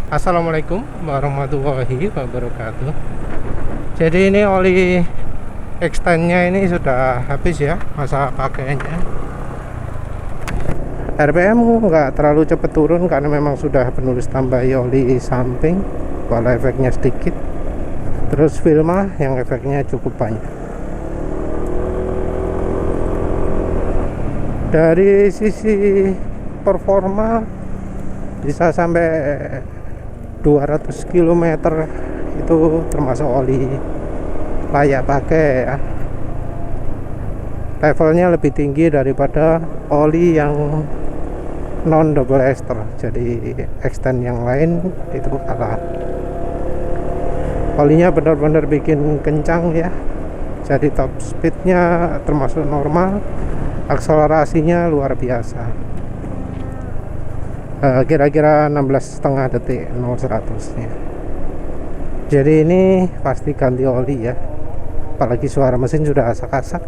Assalamualaikum warahmatullahi wabarakatuh. Jadi ini oli extendnya ini sudah habis ya masa pakainya. RPM nggak terlalu cepat turun karena memang sudah penulis tambah oli samping, walau efeknya sedikit. Terus Vilma yang efeknya cukup banyak. Dari sisi performa bisa sampai 200 km itu termasuk oli layak pakai ya. Levelnya lebih tinggi daripada oli yang non double ester, jadi extend yang lain itu kalah. Olinya benar-benar bikin kencang ya, jadi top speednya termasuk normal, akselerasinya luar biasa. Kira-kira 16,5 detik 0-100 nya. Jadi ini pasti ganti oli ya, apalagi suara mesin sudah asak-asak.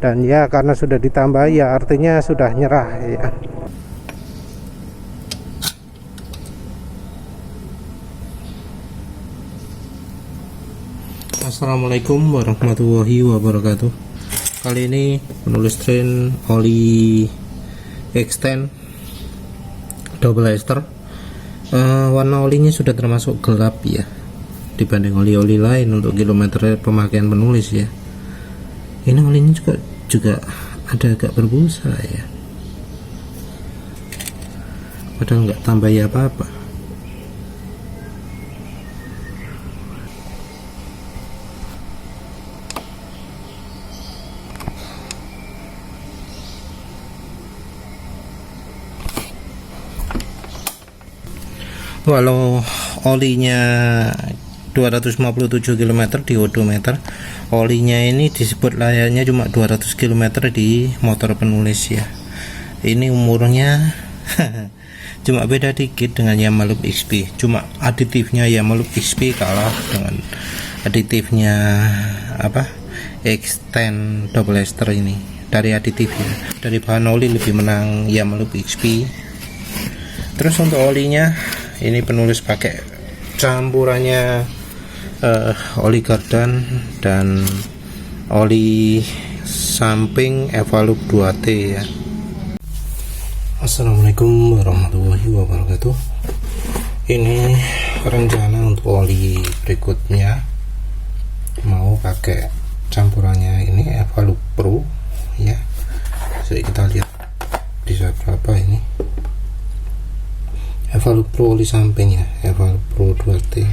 Dan ya karena sudah ditambah ya artinya sudah nyerah ya. Assalamualaikum warahmatullahi wabarakatuh. Kali ini penulis train oli extend double ester. Warna olinya sudah termasuk gelap ya dibanding oli-oli lain untuk kilometer pemakaian penulis ya. Ini olinya juga ada agak berbusa ya, padahal nggak tambah ya apa-apa. Walau olinya 257 km di odometer, olinya ini disebut layaknya cuma 200 km di motor penulis ya. Ini umurnya cuma beda dikit dengan Yamaha XP, cuma aditifnya Yamaha XP kalah dengan aditifnya extend double ester ini. Dari aditifnya, dari bahan oli lebih menang Yamaha XP. Terus untuk olinya ini penulis pakai campurannya oli gardan dan oli samping Evalup 2T ya. Assalamualaikum warahmatullahi wabarakatuh. Ini rencana untuk oli berikutnya mau pakai campurannya ini Evalup Pro ya. Jadi kita lihat bisa berapa ini. Evalup Pro oli samping ya, Evalup Pro 2T.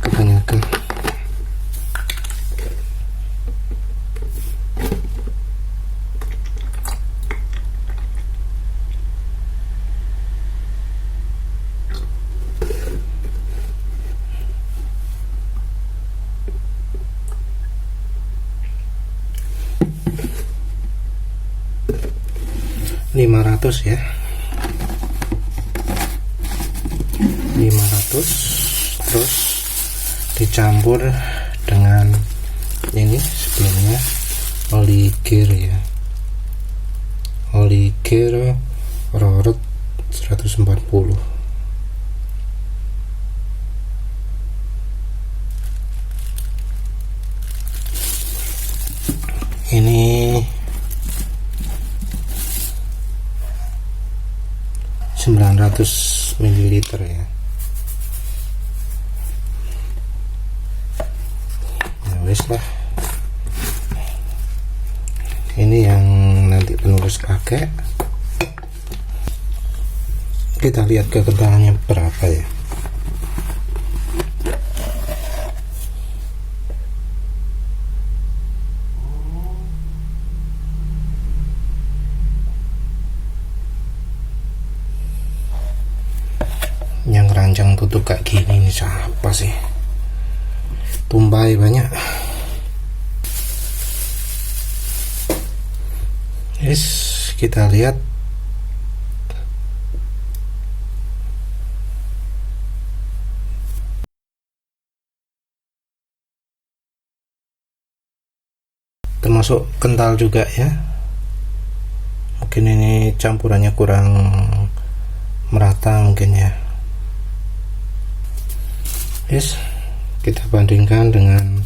Kebanyakan (500) ya, 500 terus dicampur dengan ini sebelumnya oli gear ya, oli gear Rorot 140. Ini 900 ml ya. Wes lah, ini yang nanti penulis pakai. Kita lihat kekentalannya berapa ya. Yang rancang tutup kayak gini nih siapa sih? Tumbai banyak. Yes, kita lihat. Termasuk kental juga ya. Mungkin ini campurannya kurang merata mungkin ya. Yes, kita bandingkan dengan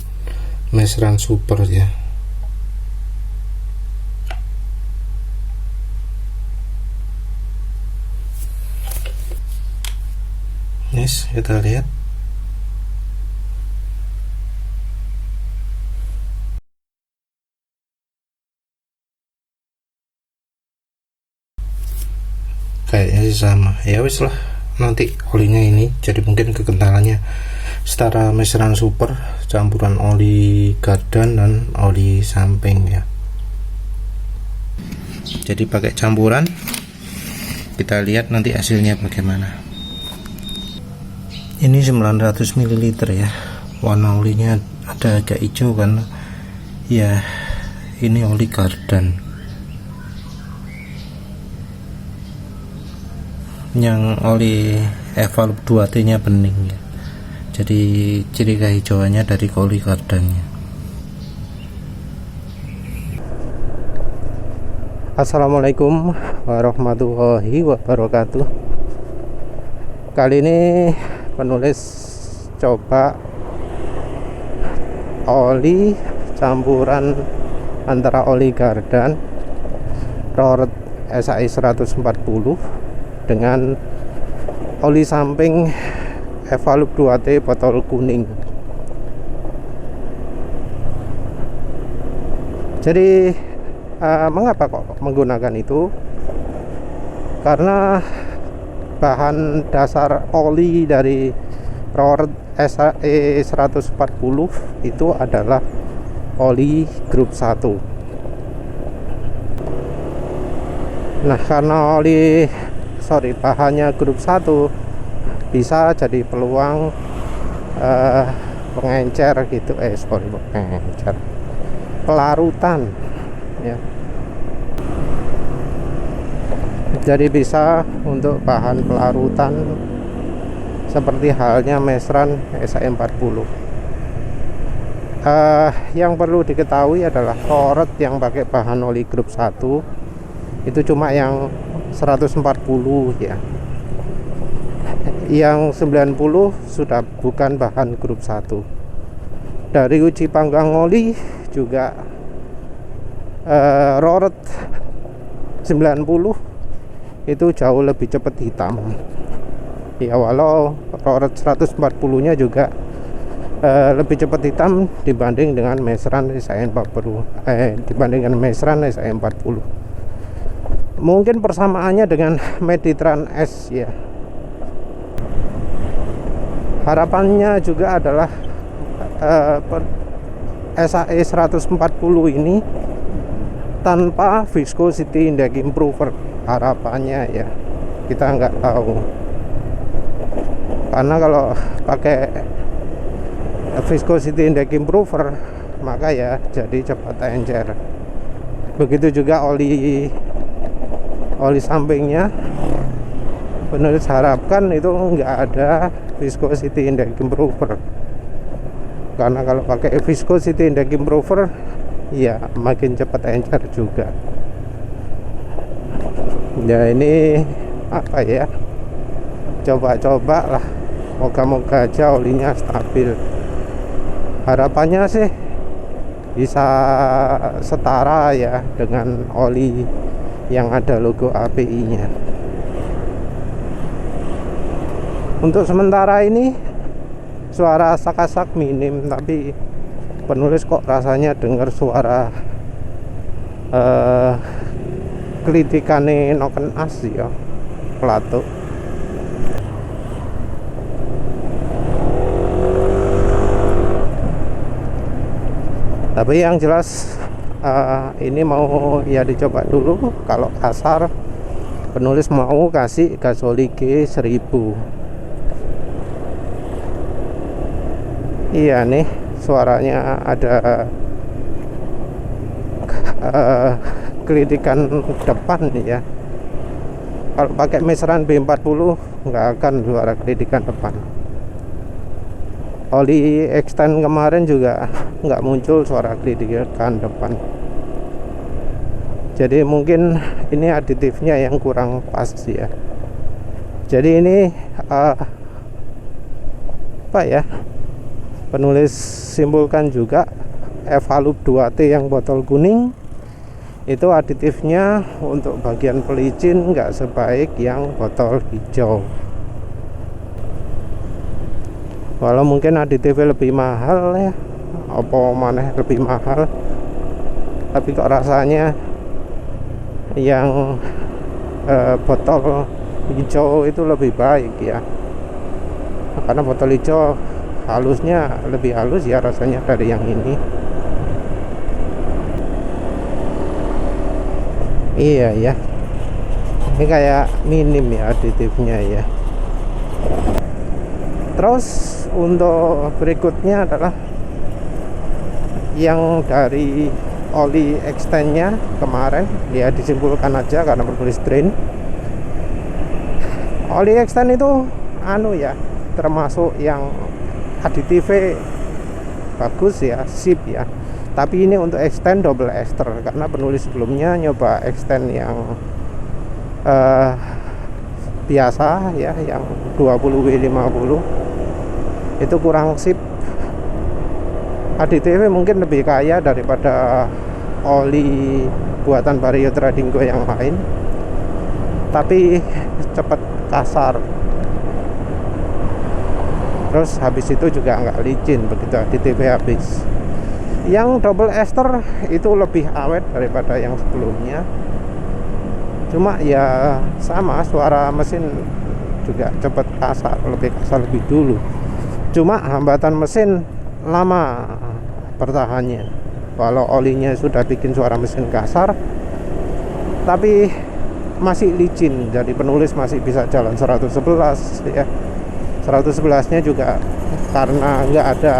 Mesran Super ya. Yes, kita lihat. Kayaknya sih sama. Ya wis lah, nanti olinya ini jadi mungkin kekentalannya setara Mesran Super campuran oli gardan dan oli samping ya. Jadi pakai campuran, kita lihat nanti hasilnya bagaimana. Ini 900 ml ya. Warna olinya ada agak hijau karena ya ini oli gardan. Yang oli Evalup 2T nya bening ya, jadi ciri kehijauannya dari oli gardannya. Assalamualaikum warahmatullahi wabarakatuh. Kali ini penulis coba oli campuran antara oli gardan Roret SAI 140 dengan oli samping Evalup 2T botol kuning. Jadi mengapa kok menggunakan itu? Karena bahan dasar oli dari Roret SAE 140 itu adalah oli grup 1. Nah, karena bahannya grup 1 bisa jadi peluang pengencer gitu, pelarutan ya. Jadi bisa untuk bahan pelarutan seperti halnya Mesran SAE40. Yang perlu diketahui adalah Roret yang pakai bahan oli grup 1 itu cuma yang 140 ya. Yang 90 sudah bukan bahan grup 1. Dari uji panggang oli juga Roret 90 itu jauh lebih cepat hitam ya, walau Roret 140 nya juga lebih cepat hitam dibanding dengan Mesran SAE40 dibandingkan Mesran SAE40. Mungkin persamaannya dengan Meditran S ya. Harapannya juga adalah SAE 140 ini tanpa viscosity index improver. Harapannya ya, kita nggak tahu. Karena kalau pakai viscosity index improver maka ya jadi cepat encer. Begitu juga oli sampingnya, penulis harapkan itu nggak ada viscosity index improver, karena kalau pakai viscosity index improver ya makin cepat encer juga ya. Ini apa ya, coba-coba lah, moga-moga aja olinya stabil. Harapannya sih bisa setara ya dengan oli yang ada logo API nya. Untuk sementara ini suara sak-sak minim, tapi penulis kok rasanya dengar suara klitikane noken as ya, pelatuk. Tapi yang jelas ini mau ya dicoba dulu. Kalau kasar penulis mau kasih gasoli G 1000 Iya nih, suaranya ada kelidikan depan ya. Kalau pakai meseran B40 nggak akan suara kelidikan depan. Oli extend kemarin juga nggak muncul suara kelidikan depan. Jadi mungkin ini aditifnya yang kurang pas ya. Jadi ini apa ya, penulis simpulkan juga Evalup 2T yang botol kuning itu aditifnya untuk bagian pelicin nggak sebaik yang botol hijau. Walau mungkin aditifnya lebih mahal ya, apa mana lebih mahal, tapi kok rasanya yang botol hijau itu lebih baik ya, karena botol hijau halusnya lebih halus ya rasanya dari yang ini. Iya ya, ini kayak minim ya aditifnya ya. Terus untuk berikutnya adalah yang dari oli extendnya kemarin, dia disimpulkan aja karena bertulis drain. Oli extend itu anu ya, termasuk yang aditifnya bagus ya, sip ya. Tapi ini untuk extend double ester, karena penulis sebelumnya nyoba extend yang biasa ya, yang 20W50 itu kurang sip. aditifnya mungkin lebih kaya daripada oli buatan Vario Tradinggo yang lain, tapi cepat kasar. Terus habis itu juga nggak licin begitu aditifnya habis. Yang double ester itu lebih awet daripada yang sebelumnya, cuma ya sama, suara mesin juga cepat kasar, lebih kasar lebih dulu. Cuma hambatan mesin lama bertahannya. Walau olinya sudah bikin suara mesin kasar, tapi masih licin, jadi penulis masih bisa jalan 111 ya. 111 nya juga karena nggak ada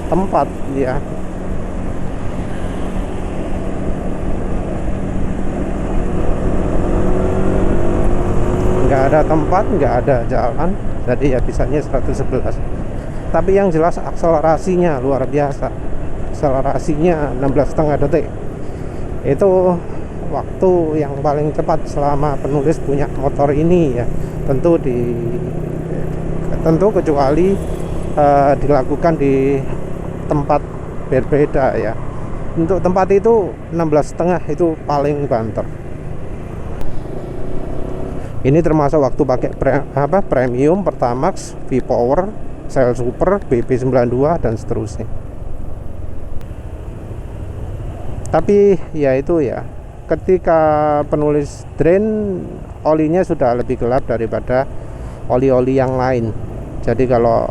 tempat ya, nggak ada tempat, nggak ada jalan, jadi ya bisanya 111. Tapi yang jelas akselerasinya luar biasa. Akselerasinya 16,5 detik. Itu waktu yang paling cepat selama penulis punya motor ini ya. Tentu kecuali dilakukan di tempat berbeda ya. Untuk tempat itu 16,5 itu paling banter. Ini termasuk waktu pakai premium, Pertamax, V-Power, Shell Super, BP92 dan seterusnya. Tapi ya itu ya, ketika penulis drain, olinya sudah lebih gelap daripada oli-oli yang lain. Jadi kalau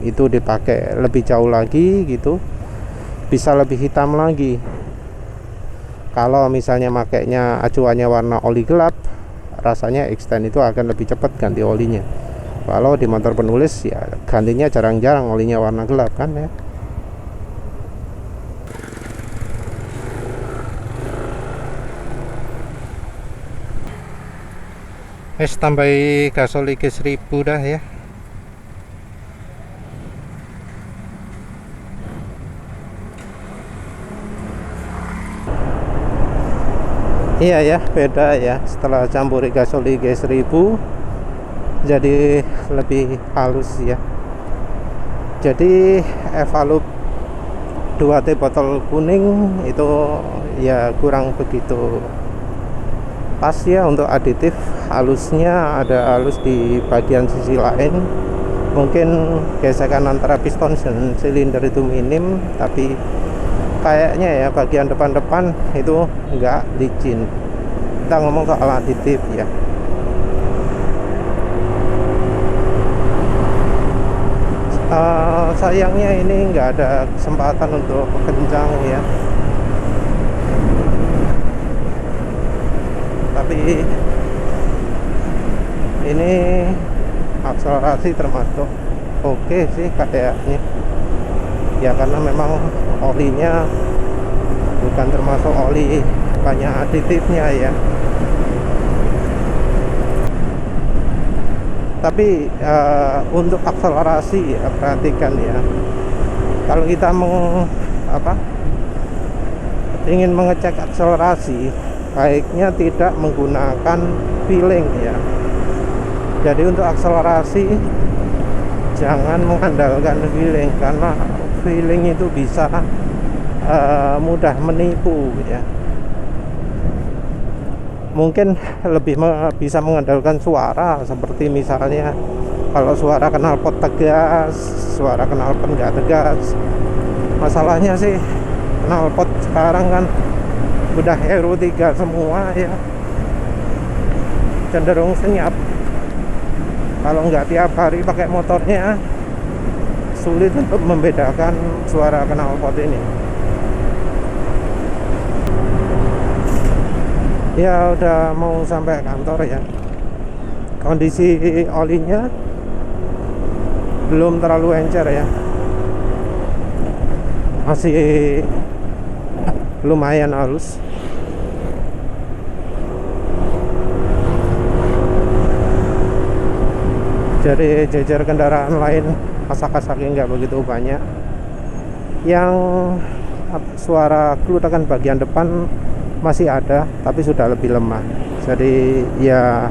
itu dipakai lebih jauh lagi gitu, bisa lebih hitam lagi. Kalau misalnya makainya acuannya warna oli gelap, rasanya extend itu akan lebih cepat ganti olinya. Kalau di motor penulis ya gantinya jarang-jarang, olinya warna gelap kan ya. Tambahi gasol lagi 1000 dah ya. Iya ya, beda ya, setelah campuri gasol lagi 1000 jadi lebih halus ya. Jadi Evalup 2T botol kuning itu ya kurang begitu pas ya untuk aditif. Halusnya ada halus di bagian sisi lain, mungkin gesekan antara piston dan silinder itu minim, tapi kayaknya ya bagian depan-depan itu enggak licin. Kita ngomong soal aditif ya. Sayangnya ini nggak ada kesempatan untuk kencang ya, tapi ini akselerasi termasuk oke sih kayaknya. ya, karena memang olinya bukan termasuk oli banyak aditifnya ya. Tapi untuk akselerasi ya, perhatikan ya, kalau kita ingin mengecek akselerasi, baiknya tidak menggunakan feeling ya. Jadi untuk akselerasi jangan mengandalkan feeling, karena feeling itu bisa mudah menipu ya. Mungkin lebih bisa mengandalkan suara, seperti misalnya kalau suara knalpot tegas, suara knalpot nggak tegas. Masalahnya sih knalpot sekarang kan udah Euro 3 semua ya, cenderung senyap. Kalau nggak tiap hari pakai motornya, sulit untuk membedakan suara knalpot ini. Ya udah mau sampai kantor ya. Kondisi olinya belum terlalu encer ya, masih lumayan halus. Jadi jejer kendaraan lain kasak-kasaknya nggak begitu banyak. Yang suara keludakan bagian depan masih ada, tapi sudah lebih lemah. Jadi ya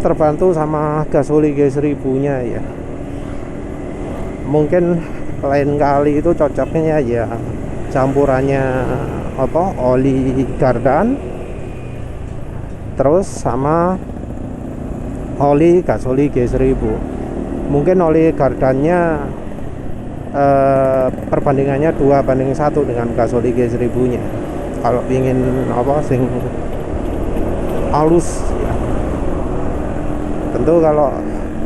terbantu sama gasoli G1000 nya ya. Mungkin lain kali itu cocoknya ya campurannya oli Gardan terus sama oli gasoli G1000. Mungkin oli Gardannya perbandingannya 2:1 dengan gasoli G1000 nya. Kalau ingin sing halus ya. Tentu kalau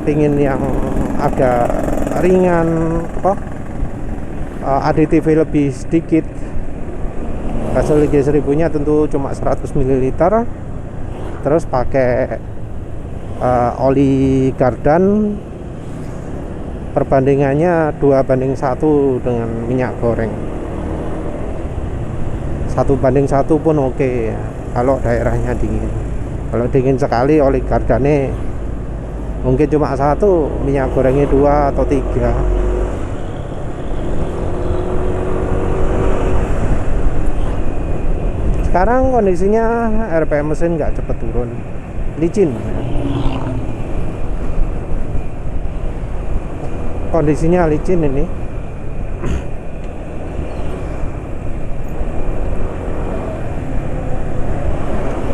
ingin yang agak ringan aditif lebih sedikit, gasoli G1000 nya tentu cuma 100 ml, terus pakai oli Gardan perbandingannya 2:1 dengan minyak goreng. 1:1 pun oke ya, kalau daerahnya dingin. Kalau dingin sekali, oli Gardannya mungkin cuma 1, minyak gorengnya 2 atau 3. Sekarang kondisinya RPM mesin nggak cepet turun, licin. Kondisinya licin ini.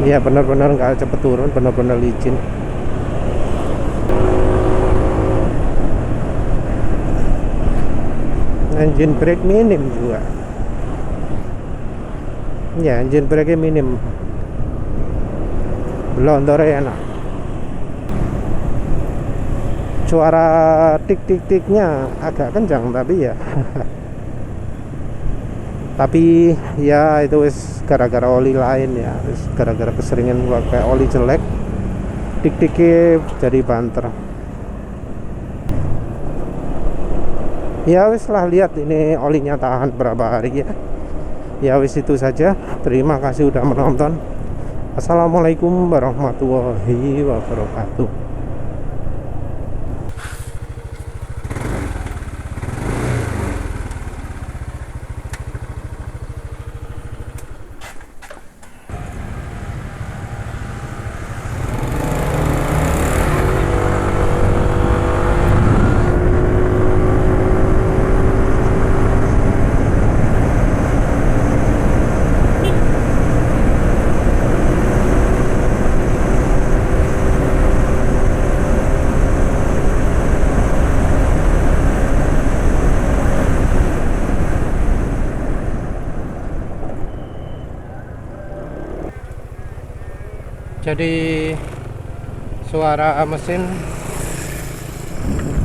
Ya benar-benar nggak cepet turun, benar-benar licin. Engine brake minim juga. Ya engine brake minim. Blontornya enak. Suara tik-tik-tiknya agak kencang, tapi ya tapi ya itu gara-gara oli lain ya, gara-gara keseringan pakai oli jelek, tik-tiknya jadi banter. Ya wis lah, lihat ini olinya tahan berapa hari ya. Ya wis itu saja. Terima kasih udah menonton. Assalamualaikum warahmatullahi wabarakatuh. Jadi suara mesin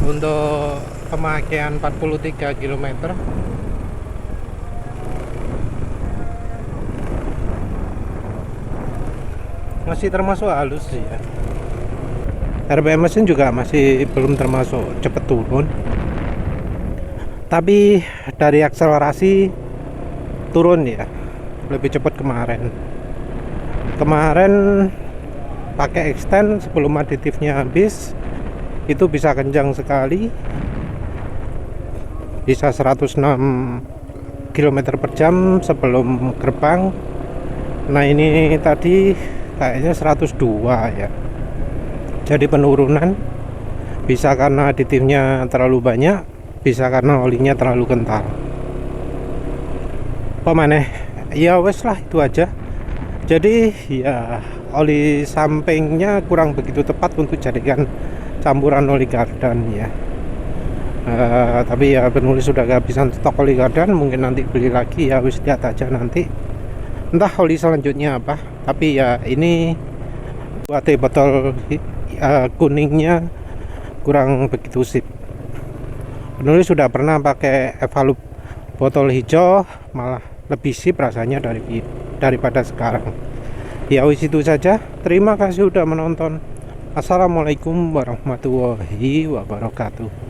untuk pemakaian 43 km masih termasuk halus sih ya. RPM mesin juga masih belum termasuk cepet turun. tapi dari akselerasi turun ya, lebih cepat kemarin pakai extend sebelum aditifnya habis itu bisa kencang sekali, bisa 106 km per jam sebelum gerbang. Nah ini tadi kayaknya 102 ya, jadi penurunan bisa karena aditifnya terlalu banyak, bisa karena olinya terlalu kental. Pemaneh ya wes lah, itu aja. Jadi ya oli sampingnya kurang begitu tepat untuk jadikan campuran oli gardan ya. Tapi ya penulis sudah kehabisan stok oli gardan, mungkin nanti beli lagi ya, wis lihat aja nanti entah oli selanjutnya apa. Tapi ya ini buat botol kuningnya kurang begitu sip. Penulis sudah pernah pakai Evalup botol hijau, malah lebih sip rasanya daripada sekarang. Ya wis itu saja, terima kasih sudah menonton. Assalamualaikum warahmatullahi wabarakatuh.